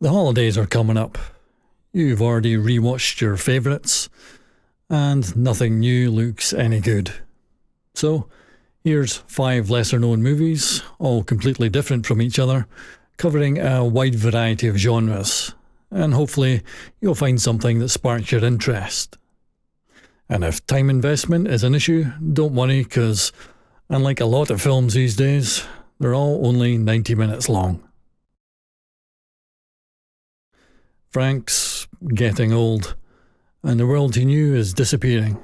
The holidays are coming up. You've already rewatched your favourites, and nothing new looks any good. So, here's 5 lesser-known movies, all completely different from each other, covering a wide variety of genres, and hopefully you'll find something that sparks your interest. And if time investment is an issue, don't worry, because unlike a lot of films these days, they're all only 90 minutes long. Frank's getting old, and the world he knew is disappearing.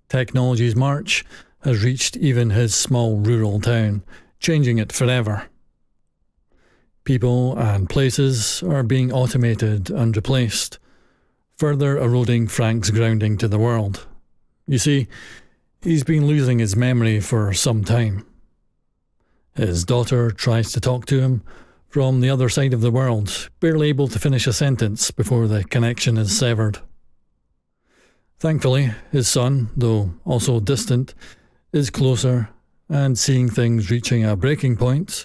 Technology's march has reached even his small rural town, changing it forever. People and places are being automated and replaced, further eroding Frank's grounding to the world. You see, he's been losing his memory for some time. His daughter tries to talk to him from the other side of the world, barely able to finish a sentence before the connection is severed. Thankfully, his son, though also distant, is closer, and seeing things reaching a breaking point,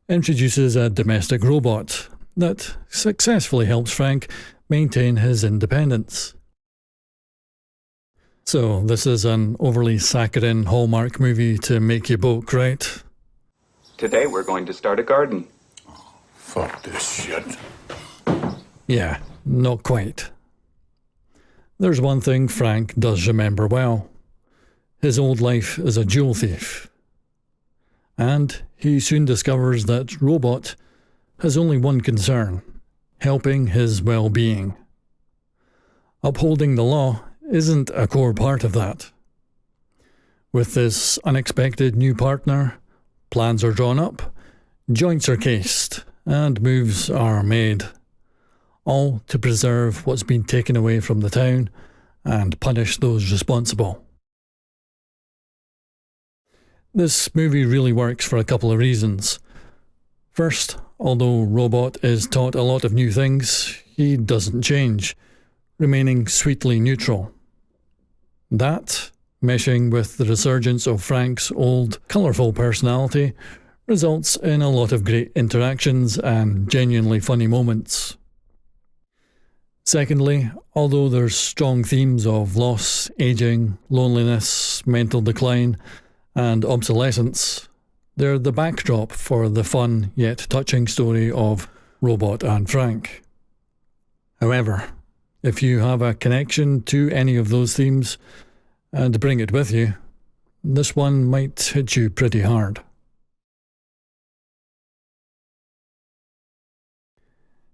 introduces a domestic robot that successfully helps Frank maintain his independence. So this is an overly saccharine Hallmark movie to make you boke, right? Today we're going to start a garden. Fuck this shit. Yeah, not quite. There's one thing Frank does remember well. His old life as a jewel thief. And he soon discovers that Robot has only one concern: helping his well-being. Upholding the law isn't a core part of that. With this unexpected new partner, plans are drawn up, joints are cased, and moves are made, all to preserve what's been taken away from the town and punish those responsible. This movie really works for a couple of reasons. First, although Robot is taught a lot of new things, he doesn't change, remaining sweetly neutral. That, meshing with the resurgence of Frank's old, colourful personality, results in a lot of great interactions and genuinely funny moments. Secondly, although there's strong themes of loss, ageing, loneliness, mental decline, and obsolescence, they're the backdrop for the fun yet touching story of Robot and Frank. However, if you have a connection to any of those themes, and bring it with you, this one might hit you pretty hard.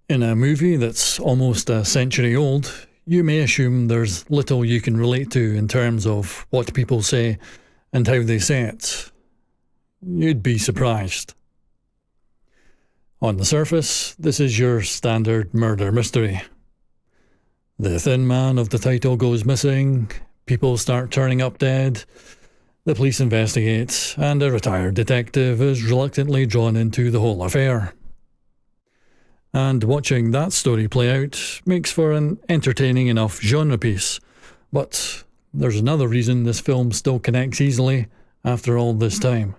In a movie that's almost a century old, you may assume there's little you can relate to in terms of what people say and how they say it. You'd be surprised. On the surface, this is your standard murder mystery. The thin man of the title goes missing, people start turning up dead, the police investigate, and a retired detective is reluctantly drawn into the whole affair. And watching that story play out makes for an entertaining enough genre piece, but there's another reason this film still connects easily after all this time.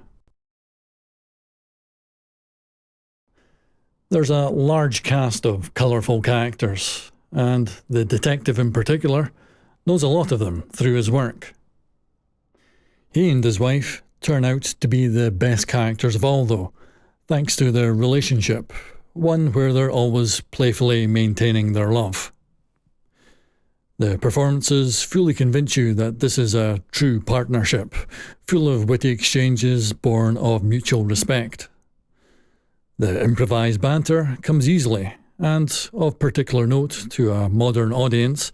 There's a large cast of colourful characters, and the detective in particular knows a lot of them through his work. He and his wife turn out to be the best characters of all, though, thanks to their relationship, one where they're always playfully maintaining their love. The performances fully convince you that this is a true partnership, full of witty exchanges born of mutual respect. The improvised banter comes easily, and of particular note to a modern audience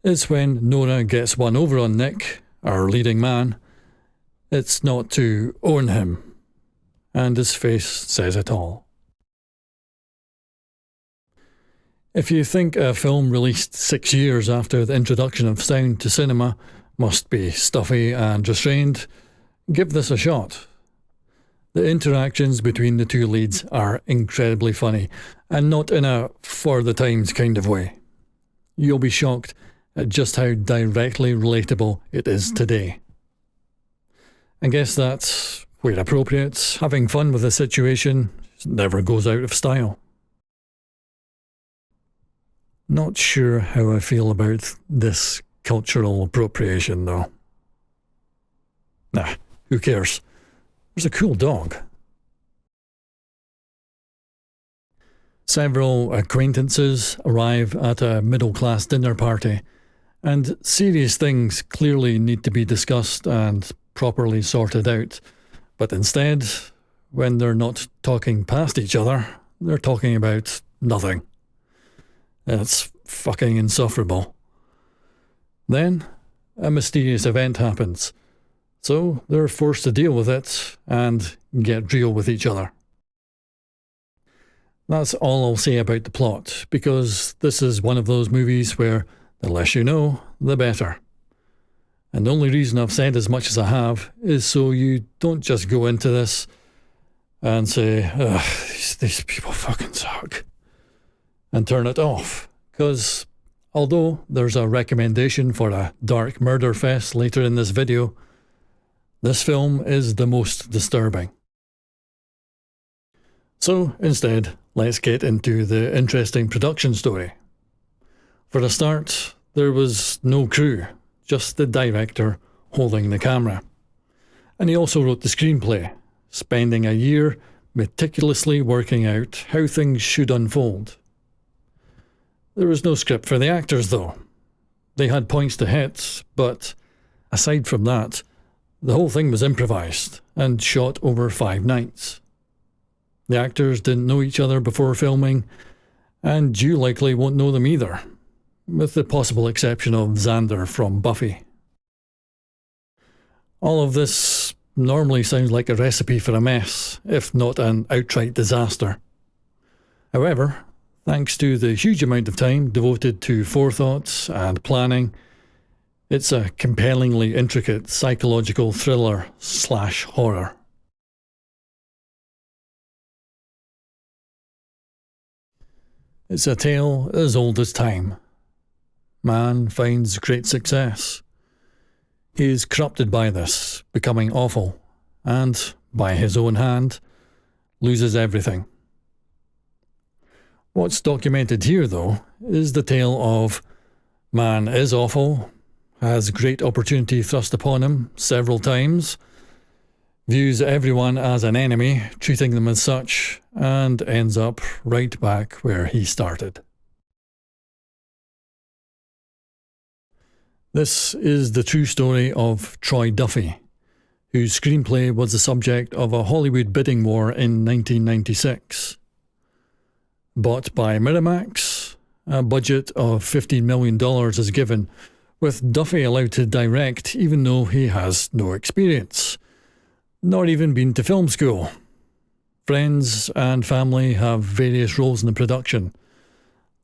is when Nora gets one over on Nick, our leading man. It's not to own him, and his face says it all. If you think a film released 6 years after the introduction of sound to cinema must be stuffy and restrained, give this a shot. The interactions between the two leads are incredibly funny, and not in a for the times kind of way. You'll be shocked at just how directly relatable it is today. I guess that, where appropriate, having fun with the situation never goes out of style. Not sure how I feel about this cultural appropriation, though. Nah, who cares? There's a cool dog. Several acquaintances arrive at a middle-class dinner party, and serious things clearly need to be discussed and properly sorted out. But instead, when they're not talking past each other, they're talking about nothing. It's fucking insufferable. Then, a mysterious event happens, so they're forced to deal with it and get real with each other. That's all I'll say about the plot, because this is one of those movies where the less you know, the better. And the only reason I've said as much as I have is so you don't just go into this and say, ugh, these people fucking suck, and turn it off. Because although there's a recommendation for a dark murder fest later in this video, this film is the most disturbing. So instead, let's get into the interesting production story. For a start, there was no crew, just the director holding the camera. And he also wrote the screenplay, spending a year meticulously working out how things should unfold. There was no script for the actors, though. They had points to hit, but aside from that, the whole thing was improvised and shot over 5 nights. The actors didn't know each other before filming, and you likely won't know them either, with the possible exception of Xander from Buffy. All of this normally sounds like a recipe for a mess, if not an outright disaster. However, thanks to the huge amount of time devoted to forethought and planning, it's a compellingly intricate psychological thriller/horror. It's a tale as old as time. Man finds great success. He is corrupted by this, becoming awful, and, by his own hand, loses everything. What's documented here, though, is the tale of man is awful, has great opportunity thrust upon him several times, views everyone as an enemy, treating them as such, and ends up right back where he started. This is the true story of Troy Duffy, whose screenplay was the subject of a Hollywood bidding war in 1996. Bought by Miramax, a budget of $15 million is given, with Duffy allowed to direct even though he has no experience, not even been to film school. Friends and family have various roles in the production.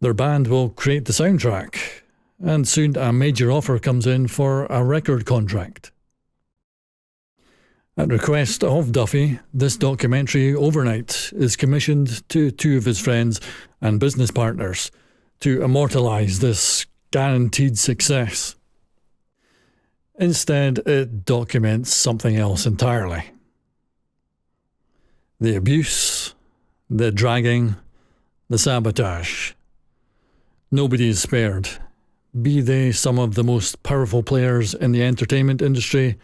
Their band will create the soundtrack, and soon a major offer comes in for a record contract. At request of Duffy, this documentary overnight is commissioned to 2 of his friends and business partners to immortalise this guaranteed success. Instead, it documents something else entirely. The abuse, the dragging, the sabotage. Nobody is spared, be they some of the most powerful players in the entertainment industry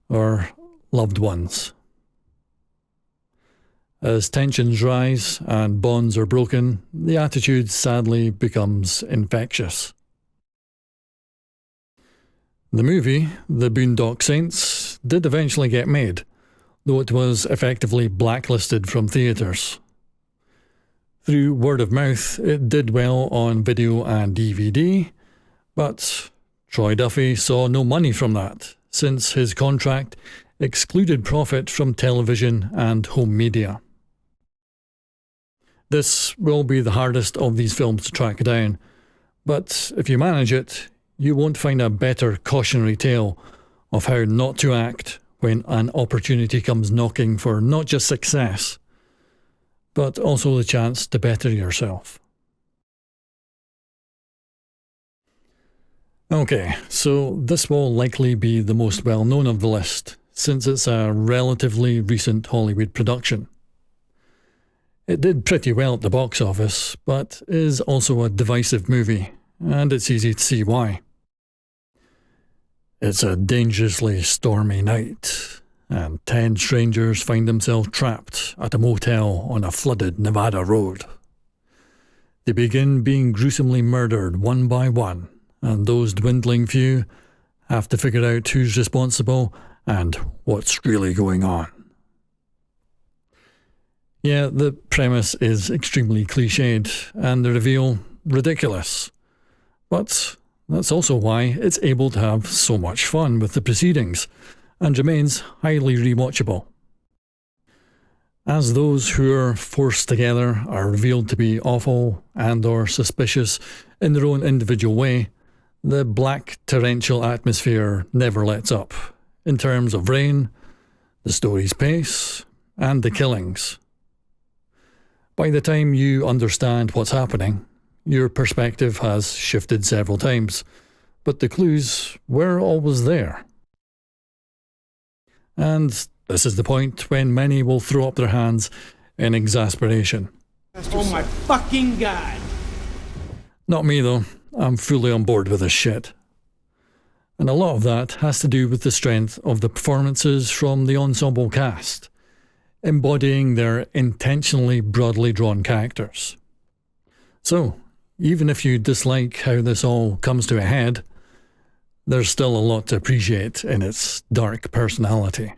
or loved ones. As tensions rise and bonds are broken, the attitude sadly becomes infectious. The movie, The Boondock Saints, did eventually get made, though it was effectively blacklisted from theatres. Through word of mouth, it did well on video and DVD, but Troy Duffy saw no money from that, since his contract excluded profit from television and home media. This will be the hardest of these films to track down, but if you manage it, you won't find a better cautionary tale of how not to act when an opportunity comes knocking for not just success, but also the chance to better yourself. Okay, so this will likely be the most well-known of the list, since it's a relatively recent Hollywood production. It did pretty well at the box office, but is also a divisive movie, and it's easy to see why. It's a dangerously stormy night, and 10 strangers find themselves trapped at a motel on a flooded Nevada road. They begin being gruesomely murdered one by one, and those dwindling few have to figure out who's responsible and what's really going on. Yeah, the premise is extremely cliched, and the reveal ridiculous. But that's also why it's able to have so much fun with the proceedings, and remains highly rewatchable. As those who are forced together are revealed to be awful and or suspicious in their own individual way, the black torrential atmosphere never lets up, in terms of rain, the story's pace, and the killings. By the time you understand what's happening, your perspective has shifted several times, but the clues were always there. And this is the point when many will throw up their hands in exasperation. Oh my fucking God! Not me though, I'm fully on board with this shit. And a lot of that has to do with the strength of the performances from the ensemble cast, embodying their intentionally broadly drawn characters. So, even if you dislike how this all comes to a head, there's still a lot to appreciate in its dark personality.